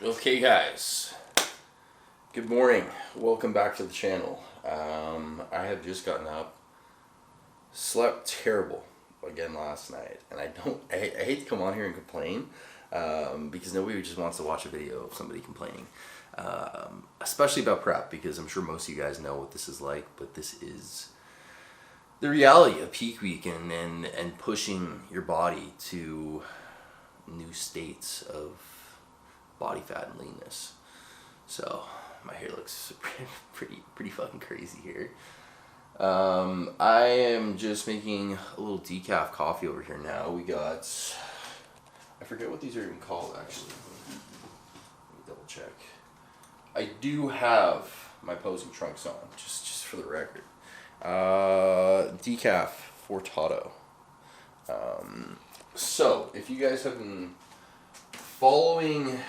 Okay guys, good morning, welcome back to the channel. I have just gotten up, slept terrible again last night, and I hate to come on here and complain because nobody just wants to watch a video of somebody complaining, especially about prep, because I'm sure most of you guys know what this is like, but this is the reality of peak week and pushing your body to new states of body fat and leanness. So my hair looks pretty fucking crazy here. I am just making a little decaf coffee over here now. We got, I forget what these are even called actually. Let me double check. I do have my posing trunks on, just for the record. Decaf Fortato. So if you guys have been following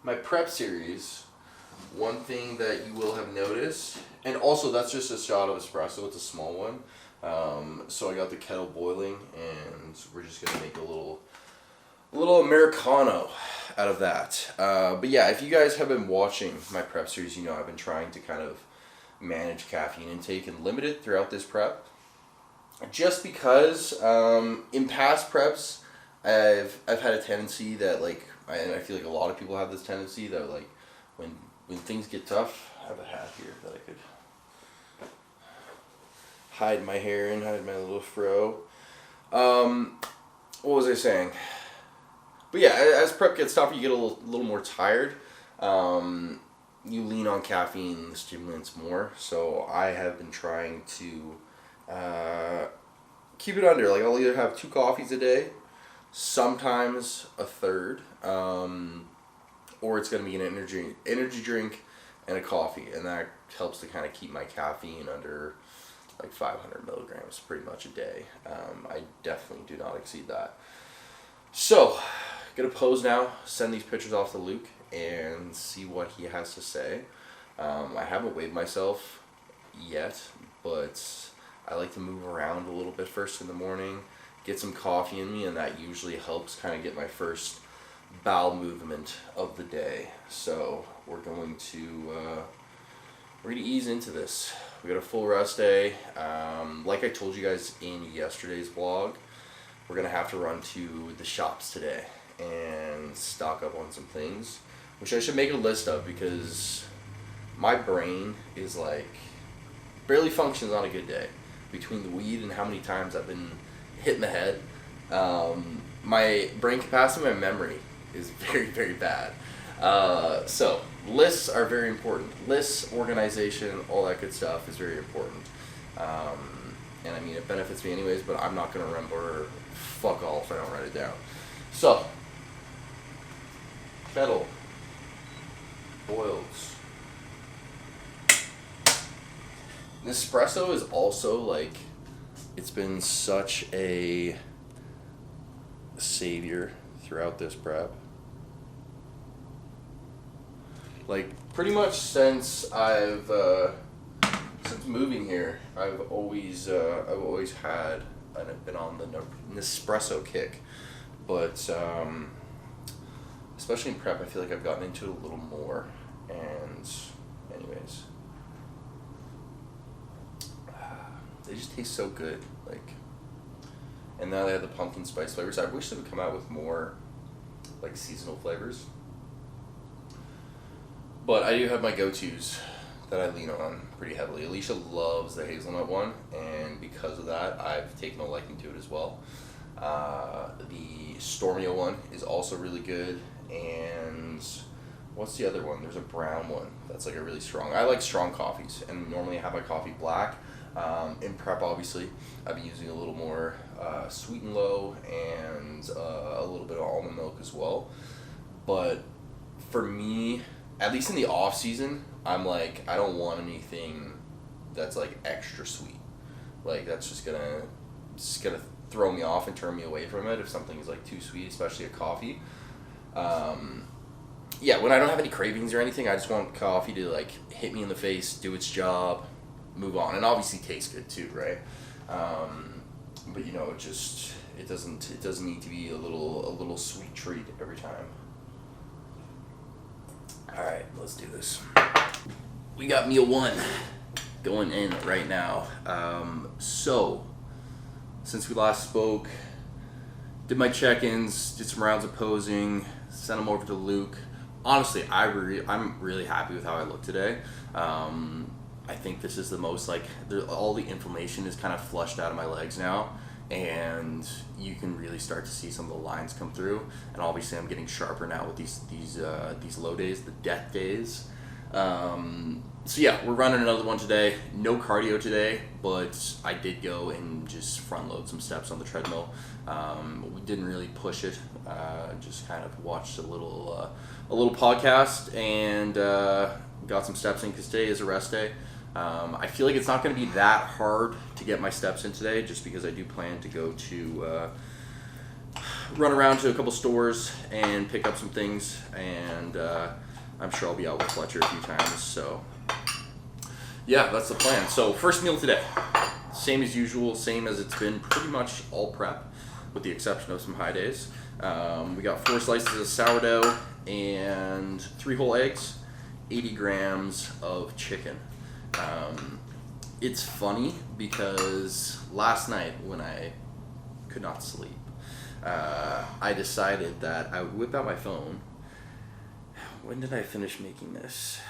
my prep series, one thing that you will have noticed, and also that's just a shot of espresso, it's a small one. So I got the kettle boiling and we're just gonna make a little Americano out of that. But yeah, if you guys have been watching my prep series, you know I've been trying to kind of manage caffeine intake and limit it throughout this prep. Just because in past preps, I've had a tendency that and I feel like a lot of people have this tendency that when things get tough, I have a hat here that I could hide my hair in, hide my little fro. What was I saying? But yeah, as prep gets tougher, you get a little more tired. You lean on caffeine stimulants more. So I have been trying to keep it under. I'll either have 2 coffees a day, sometimes a third, or it's going to be an energy drink and a coffee, and that helps to kind of keep my caffeine under 500 milligrams pretty much a day. I definitely do not exceed that. So, gonna pose now, send these pictures off to Luke, and see what he has to say. I haven't weighed myself yet, but I like to move around a little bit first in the morning, get some coffee in me, and that usually helps kind of get my first bowel movement of the day. So we're going to ease into this. We got a full rest day. Like I told you guys in yesterday's vlog, we're gonna have to run to the shops today and stock up on some things, which I should make a list of because my brain is barely functions on a good day. Between the weed and how many times I've been hit in the head, my brain capacity, my memory is very, very bad. So lists are very important. Lists, organization, all that good stuff is very important. And I mean, it benefits me anyways, but I'm not going to remember fuck all if I don't write it down. So, kettle boils. Nespresso is also it's been such a savior throughout this prep. Pretty much since since moving here, I've always had and I've been on the Nespresso kick, but especially in prep, I feel like I've gotten into it a little more. And anyways, they just taste so good. And now they have the pumpkin spice flavors. I wish they would come out with more seasonal flavors. But I do have my go-tos that I lean on pretty heavily. Alicia loves the hazelnut one, and because of that, I've taken a liking to it as well. The Stormio one is also really good, and what's the other one? There's a brown one that's a really strong. I like strong coffees, and normally I have my coffee black. In prep, obviously, I've been using a little more sweet and low and a little bit of almond milk as well. But for me, at least in the off season, I'm I don't want anything that's extra sweet. That's just gonna throw me off and turn me away from it if something is too sweet, especially a coffee. Yeah, when I don't have any cravings or anything, I just want coffee to hit me in the face, do its job, move on, and obviously taste good too, right? But it doesn't need to be a little sweet treat every time. All right, let's do this. We got meal 1 going in right now. So, since we last spoke, did my check-ins, did some rounds of posing, sent them over to Luke. Honestly, I'm really happy with how I look today. I think this is the most, like, all the inflammation is kind of flushed out of my legs now, and you can really start to see some of the lines come through. And obviously I'm getting sharper now with these low days, the death days. So yeah, we're running another one today. No cardio today, but I did go and just front load some steps on the treadmill. We didn't really push it, just kind of watched a little podcast and got some steps in because today is a rest day. I feel like it's not going to be that hard to get my steps in today, just because I do plan to go to run around to a couple stores and pick up some things, and I'm sure I'll be out with Fletcher a few times. So yeah, that's the plan. So first meal today, same as usual, same as it's been pretty much all prep, with the exception of some high days. We got 4 slices of sourdough and 3 whole eggs, 80 grams of chicken. It's funny because last night when I could not sleep, I decided that I would whip out my phone. When did I finish making this?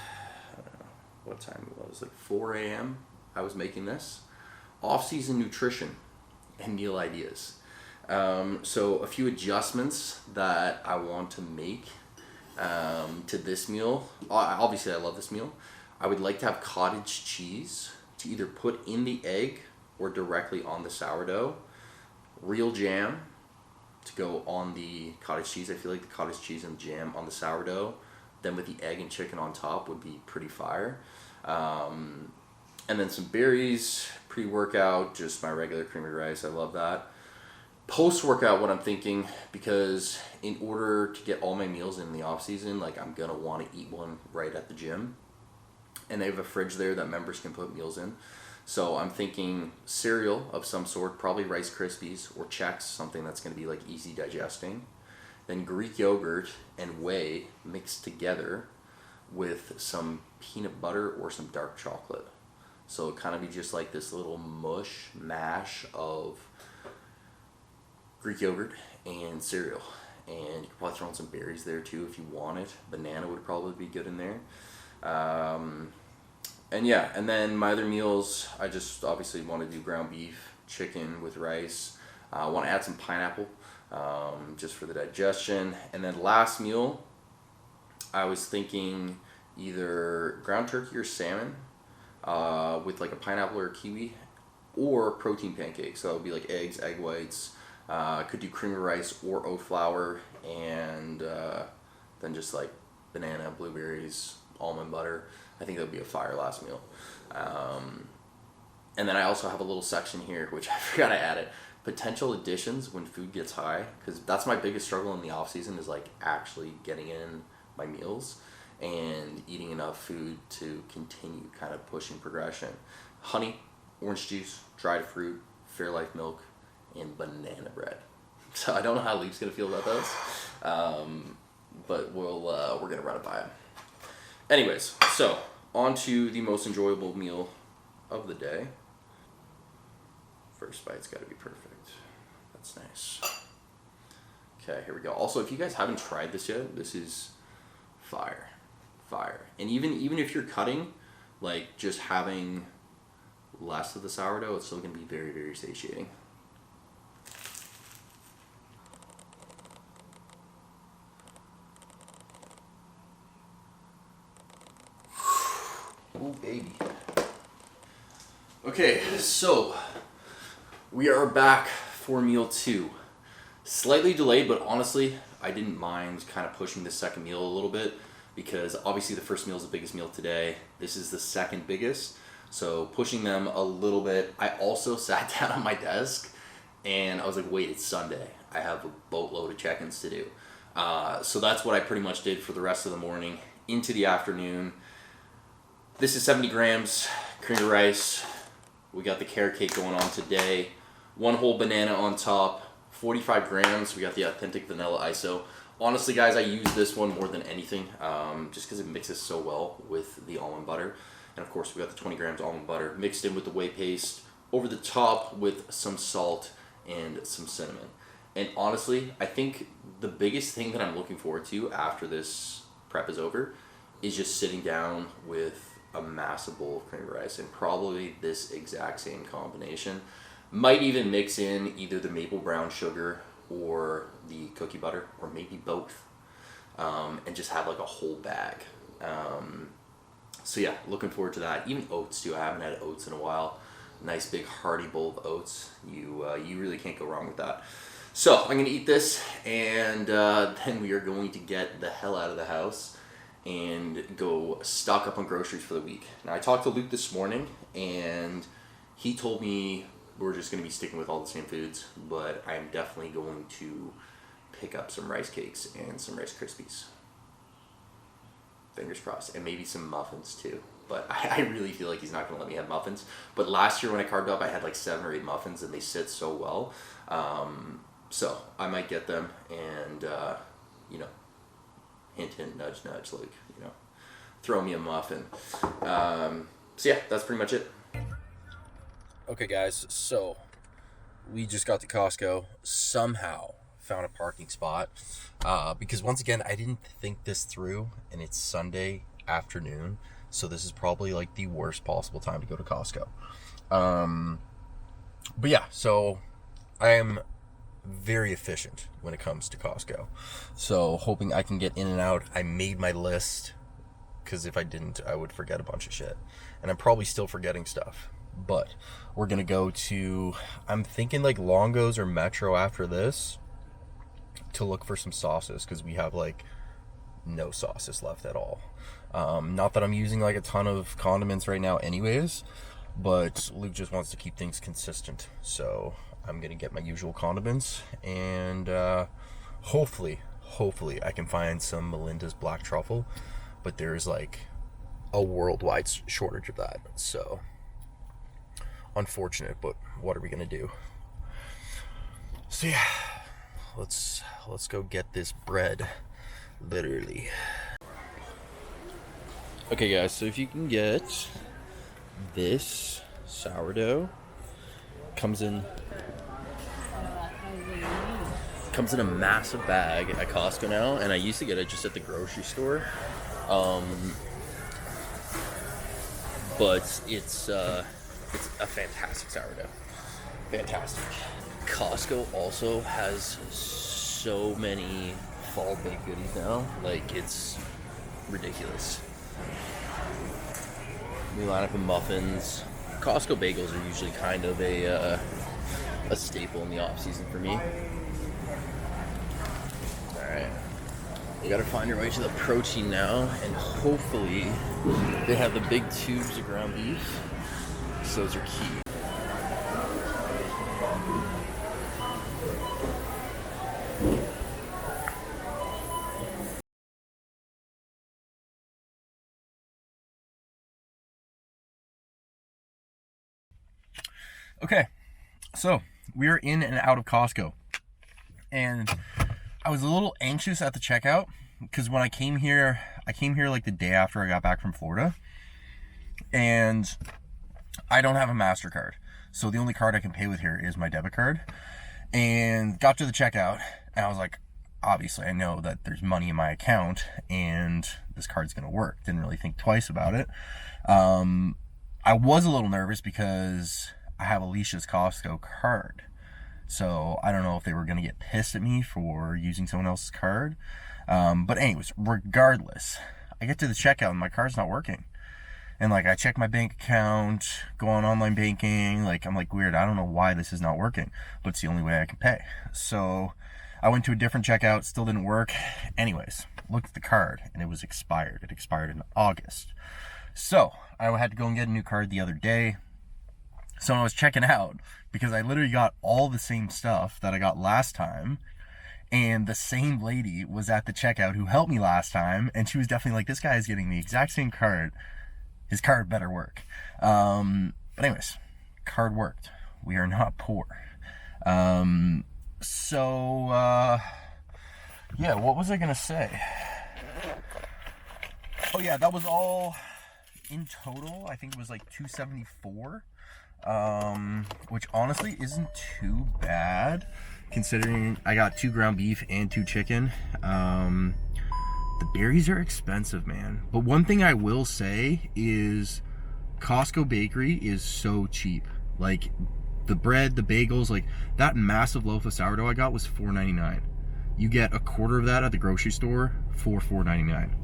I don't know what time it was, like 4 a.m. I was making this. Off-season nutrition and meal ideas. So a few adjustments that I want to make to this meal. Obviously I love this meal. I would like to have cottage cheese to either put in the egg or directly on the sourdough. Real jam to go on the cottage cheese. I feel like the cottage cheese and jam on the sourdough, then with the egg and chicken on top, would be pretty fire. And then some berries, pre-workout, just my regular creamy rice. I love that. Post-workout, what I'm thinking, because in order to get all my meals in the off-season, like, I'm going to want to eat one right at the gym. And they have a fridge there that members can put meals in. So I'm thinking cereal of some sort, probably Rice Krispies or Chex, something that's going to be like easy digesting. Then Greek yogurt and whey mixed together with some peanut butter or some dark chocolate. So it kind of be just like this little mash of Greek yogurt and cereal. And you could probably throw in some berries there too if you want it. Banana would probably be good in there. And yeah, and then my other meals, I just obviously want to do ground beef, chicken with rice. I want to add some pineapple, just for the digestion. And then last meal, I was thinking either ground turkey or salmon, with like a pineapple or a kiwi, or protein pancakes. So that would be like eggs, egg whites, could do cream of rice or oat flour, and then just like banana, blueberries, almond butter. I think that would be a fire last meal. And then I also have a little section here, which I forgot to add it. Potential additions when food gets high, because that's my biggest struggle in the off season, is like actually getting in my meals and eating enough food to continue kind of pushing progression. Honey, orange juice, dried fruit, Fairlife milk, and banana bread. So I don't know how Luke's gonna feel about those, but we're gonna run it by him. Anyways, so on to the most enjoyable meal of the day. First bite's got to be perfect. That's nice. Okay, here we go. Also, if you guys haven't tried this yet, this is fire. And even if you're cutting, like, just having less of the sourdough, it's still going to be very, very satiating. Ooh, baby. Okay, so we are back for meal 2. Slightly delayed, but honestly, I didn't mind kind of pushing the second meal a little bit, because obviously the first meal is the biggest meal today. This is the second biggest, so pushing them a little bit. I also sat down on my desk and I was like, wait, it's Sunday. I have a boatload of check-ins to do. So that's what I pretty much did for the rest of the morning into the afternoon. This is 70 grams, cream of rice. We got the carrot cake going on today. 1 whole banana on top, 45 grams. We got the authentic vanilla ISO. Honestly, guys, I use this one more than anything, just because it mixes so well with the almond butter. And of course, we got the 20 grams almond butter mixed in with the whey paste, over the top with some salt and some cinnamon. And honestly, I think the biggest thing that I'm looking forward to after this prep is over is just sitting down with a massive bowl of cream of rice, and probably this exact same combination. Might even mix in either the maple brown sugar or the cookie butter, or maybe both, and just have like a whole bag. So yeah, looking forward to that. Even oats too. I haven't had oats in a while. Nice big hearty bowl of oats. You really can't go wrong with that. So I'm gonna eat this, and then we are going to get the hell out of the house and go stock up on groceries for the week. Now, I talked to Luke this morning, and he told me we're just going to be sticking with all the same foods, but I'm definitely going to pick up some rice cakes and some Rice Krispies. Fingers crossed. And maybe some muffins too. But I really feel like he's not going to let me have muffins. But last year when I carved up, I had like 7 or 8 muffins, and they sit so well. So I might get them, and, hint, hint, nudge, nudge, like, throw me a muffin. So yeah, that's pretty much it. Okay, guys, so we just got to Costco, somehow found a parking spot, because once again, I didn't think this through, and it's Sunday afternoon, so this is probably like the worst possible time to go to Costco. But yeah, so I am very efficient when it comes to Costco, so hoping I can get in and out. I made my list, because if I didn't, I would forget a bunch of shit, and I'm probably still forgetting stuff. But we're gonna go to, I'm thinking like Longo's or Metro after this, to look for some sauces, because we have like no sauces left at all. Not that I'm using like a ton of condiments right now anyways, but Luke just wants to keep things consistent, so I'm gonna get my usual condiments, and hopefully I can find some Melinda's black truffle, but there's like a worldwide shortage of that, so unfortunate, but what are we gonna do? So yeah, let's go get this bread, literally. Okay guys, so if you can get this sourdough, comes in a massive bag at Costco now, and I used to get it just at the grocery store, but it's a fantastic sourdough. Fantastic. Costco also has so many fall baked goodies now, like it's ridiculous. We line up with muffins. Costco bagels are usually kind of a staple in the off season for me. Alright, you gotta find your way to the protein now, and hopefully they have the big tubes of ground beef, so those are key. Okay, so we're in and out of Costco, and I was a little anxious at the checkout, because when I came here like the day after I got back from Florida, and I don't have a MasterCard, so the only card I can pay with here is my debit card. And got to the checkout, and I was like, obviously I know that there's money in my account, and this card's gonna work. Didn't really think twice about it. I was a little nervous because I have Alicia's Costco card, so I don't know if they were gonna get pissed at me for using someone else's card. But anyways, regardless, I get to the checkout and my card's not working. And like, I check my bank account, go on online banking, like I'm like, weird, I don't know why this is not working, but it's the only way I can pay. So I went to a different checkout, still didn't work. Anyways, looked at the card and it was expired. It expired in August. So I had to go and get a new card the other day. So I was checking out, because I literally got all the same stuff that I got last time, and the same lady was at the checkout who helped me last time, and she was definitely like, this guy is getting the exact same card. His card better work. But anyways, card worked. We are not poor. So Yeah, what was I gonna say? Oh yeah, that was all in total. I think it was like $274, which honestly isn't too bad considering I got 2 ground beef and 2 chicken. The berries are expensive, man. But one thing I will say is Costco bakery is so cheap. Like the bread, the bagels, like that massive loaf of sourdough I got was $4.99. You get a quarter of that at the grocery store for $4.99.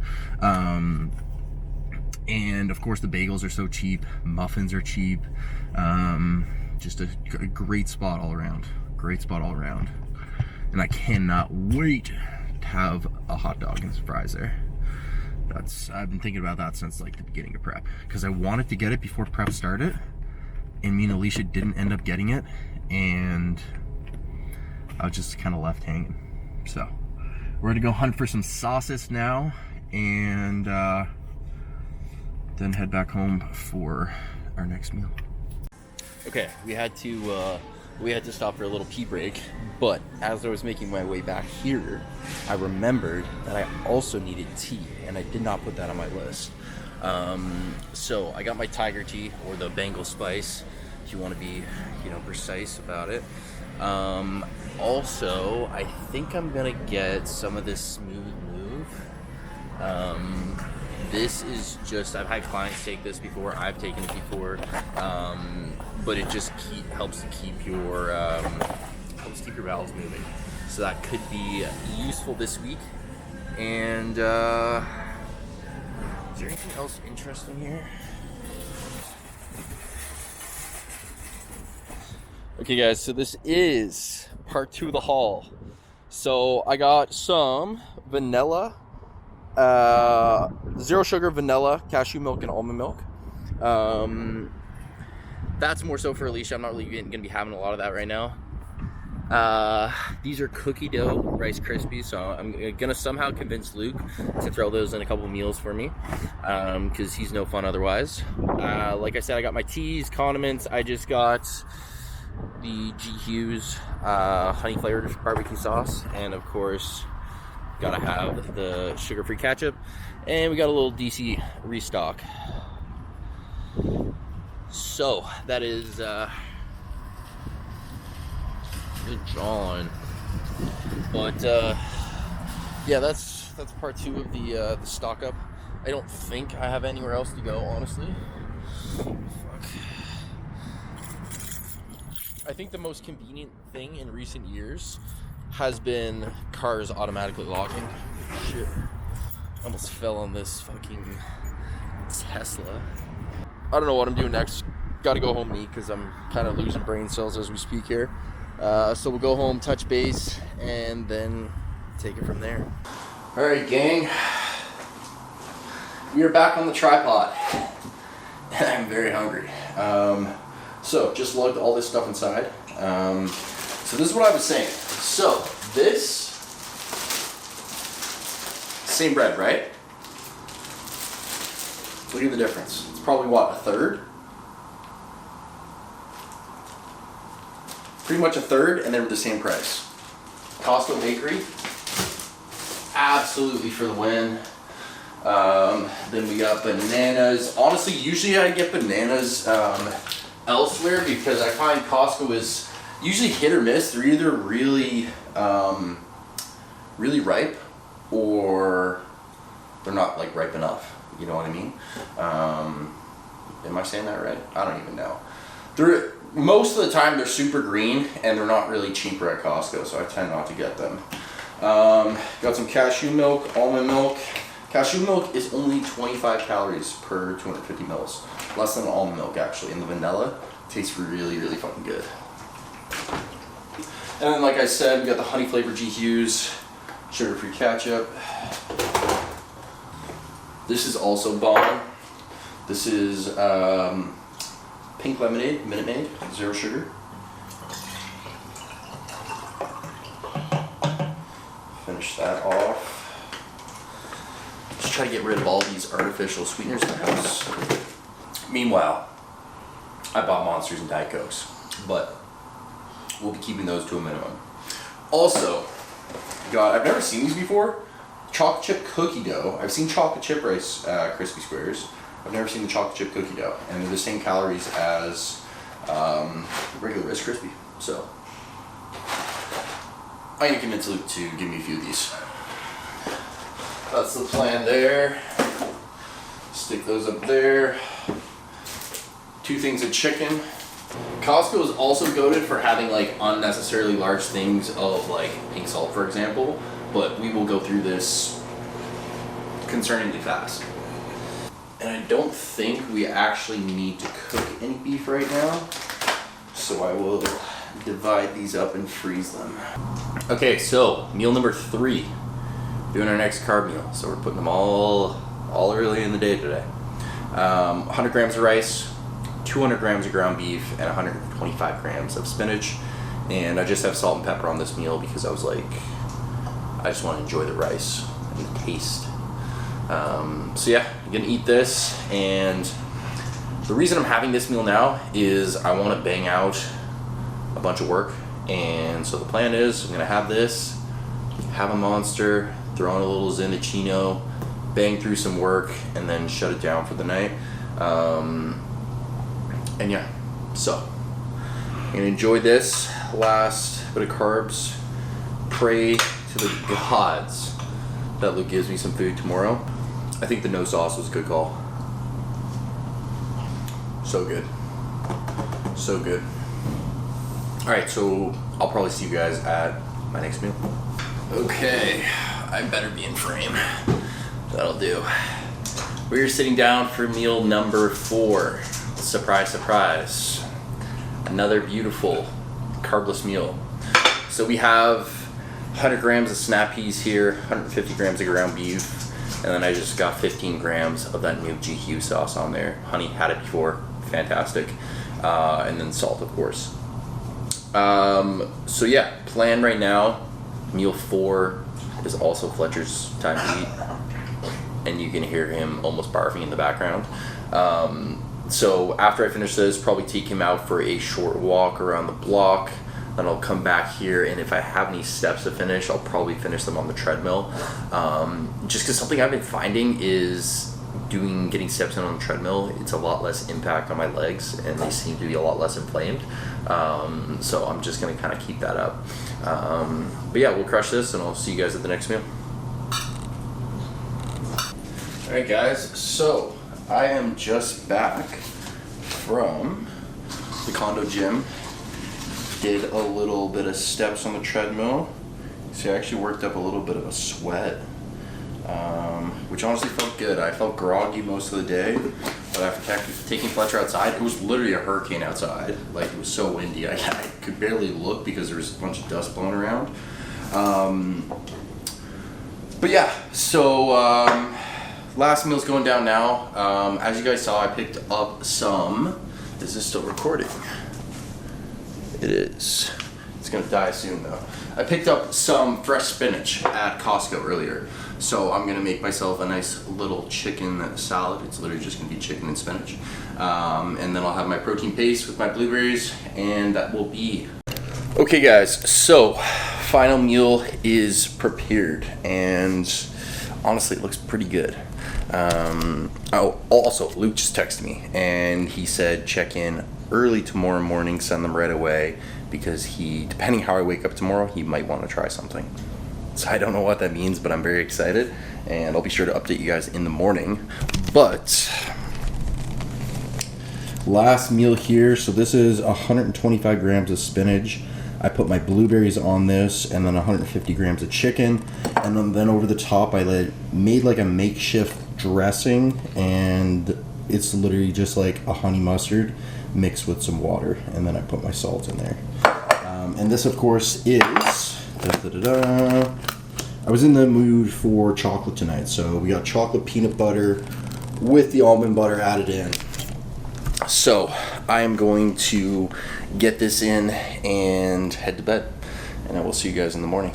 And of course the bagels are so cheap, muffins are cheap. Just a great spot all around. Great spot all around. And I cannot wait to have a hot dog and some fries there. I've been thinking about that since like the beginning of prep, because I wanted to get it before prep started, and me and Alicia didn't end up getting it, and I was just kind of left hanging. So we're gonna go hunt for some sauces now, and then head back home for our next meal. Okay, we had to stop for a little pee break, but as I was making my way back here, I remembered that I also needed tea, and I did not put that on my list. So I got my tiger tea, or the Bengal spice, if you want to be, precise about it. Also, I think I'm gonna get some of this Smooth Move. This is just, I've had clients take this before, I've taken it before, but it just helps to keep your bowels moving. So that could be useful this week. And is there anything else interesting here? Okay guys, so this is part 2 of the haul. So I got some vanilla, 0 sugar vanilla, cashew milk, and almond milk. That's more so for Alicia. I'm not really going to be having a lot of that right now. These are cookie dough Rice Krispies, so I'm going to somehow convince Luke to throw those in a couple meals for me, because he's no fun otherwise. Like I said, I got my teas, condiments. I just got the G. Hughes honey flavored barbecue sauce, and of course gotta have the sugar-free ketchup, and we got a little DC restock. So that is good John. But yeah, that's part 2 of the stock up. I don't think I have anywhere else to go, honestly. Fuck. I think the most convenient thing in recent years has been cars automatically locking. Shit. Almost fell on this fucking Tesla. I don't know what I'm doing next. Gotta go home and eat because I'm kind of losing brain cells as we speak here. So we'll go home, touch base, and then take it from there. Alright, gang. We are back on the tripod. And I'm very hungry. So just lugged all this stuff inside. So this is what I was saying. So this, same bread, right? Look at the difference. It's probably what, a third? Pretty much a third, and they were the same price. Costco Bakery, absolutely for the win. Then we got bananas. Honestly, usually I get bananas elsewhere because I find Costco is usually hit or miss. They're either really ripe, or they're not like ripe enough. You know what I mean? Am I saying that right? I don't even know. Most of the time they're super green, and they're not really cheaper at Costco, so I tend not to get them. Got some cashew milk, almond milk. Cashew milk is only 25 calories per 250 mils. Less than almond milk, actually. And the vanilla tastes really, really fucking good. And then, like I said, we got the honey flavored G. Hughes, sugar-free ketchup. This is also bomb. This is pink lemonade, Minute Maid, 0 sugar. Finish that off. Just try to get rid of all these artificial sweeteners in the house. Meanwhile, I bought Monsters and Diet Cokes, but we'll be keeping those to a minimum. Also, got, I've never seen these before, chocolate chip cookie dough. I've seen chocolate chip rice crispy squares. I've never seen the chocolate chip cookie dough, and they're the same calories as regular Rice Krispie. So I need to convince Luke to give me a few of these. That's the plan there. Stick those up there. 2 things of chicken. Costco is also goated for having like unnecessarily large things of like pink salt, for example, but we will go through this concerningly fast. And I don't think we actually need to cook any beef right now, so I will divide these up and freeze them. Okay, so meal number 3, doing our next carb meal. So we're putting them all early in the day today. 100 grams of rice, 200 grams of ground beef, and 125 grams of spinach. And I just have salt and pepper on this meal because I was like, I just want to enjoy the rice and the taste. So yeah, I'm gonna eat this, and the reason I'm having this meal now is I want to bang out a bunch of work, and so the plan is I'm gonna have this, have a Monster, throw in a little Zenachino, bang through some work, and then shut it down for the night. And yeah, so I'm gonna enjoy this last bit of carbs, pray to the gods that Luke gives me some food tomorrow. I think the no sauce was a good call. So good. So good. Alright, so I'll probably see you guys at my next meal. Okay, I better be in frame. That'll do. We're sitting down for meal number 4. Surprise, surprise. Another beautiful carbless meal. So we have 100 grams of snap peas here, 150 grams of ground beef, and then I just got 15 grams of that new GQ sauce on there. Honey, had it before, fantastic. And then salt, of course. So yeah, plan right now, meal 4 is also Fletcher's time to eat. And you can hear him almost barfing in the background. So after I finish this, probably take him out for a short walk around the block. Then I'll come back here, and if I have any steps to finish, I'll probably finish them on the treadmill. Just because something I've been finding is getting steps in on the treadmill, it's a lot less impact on my legs, and they seem to be a lot less inflamed. So I'm just going to kind of keep that up. But yeah, we'll crush this, and I'll see you guys at the next meal. Alright guys, so I am just back from the condo gym. Did a little bit of steps on the treadmill. So I actually worked up a little bit of a sweat, which honestly felt good. I felt groggy most of the day, but after taking Fletcher outside, it was literally a hurricane outside. Like, it was so windy, I could barely look because there was a bunch of dust blowing around. But yeah, so last meal's going down now. As you guys saw, I picked up some. Is this still recording? It is. It's gonna die soon though. I picked up some fresh spinach at Costco earlier. So I'm gonna make myself a nice little chicken salad. It's literally just gonna be chicken and spinach. And then I'll have my protein paste with my blueberries, and that will be. Okay guys, so final meal is prepared, and honestly it looks pretty good. Also, Luke just texted me and he said check in early tomorrow morning, send them right away, because depending how I wake up tomorrow, he might want to try something. So I don't know what that means, but I'm very excited, and I'll be sure to update you guys in the morning. But last meal here, so this is 125 grams of spinach. I put my blueberries on this, and then 150 grams of chicken, and then over the top I made like a makeshift dressing, and it's literally just like a honey mustard mixed with some water, and then I put my salt in there. And this of course is I was in the mood for chocolate tonight, so we got chocolate peanut butter with the almond butter added in. So I am going to get this in and head to bed, and I will see you guys in the morning.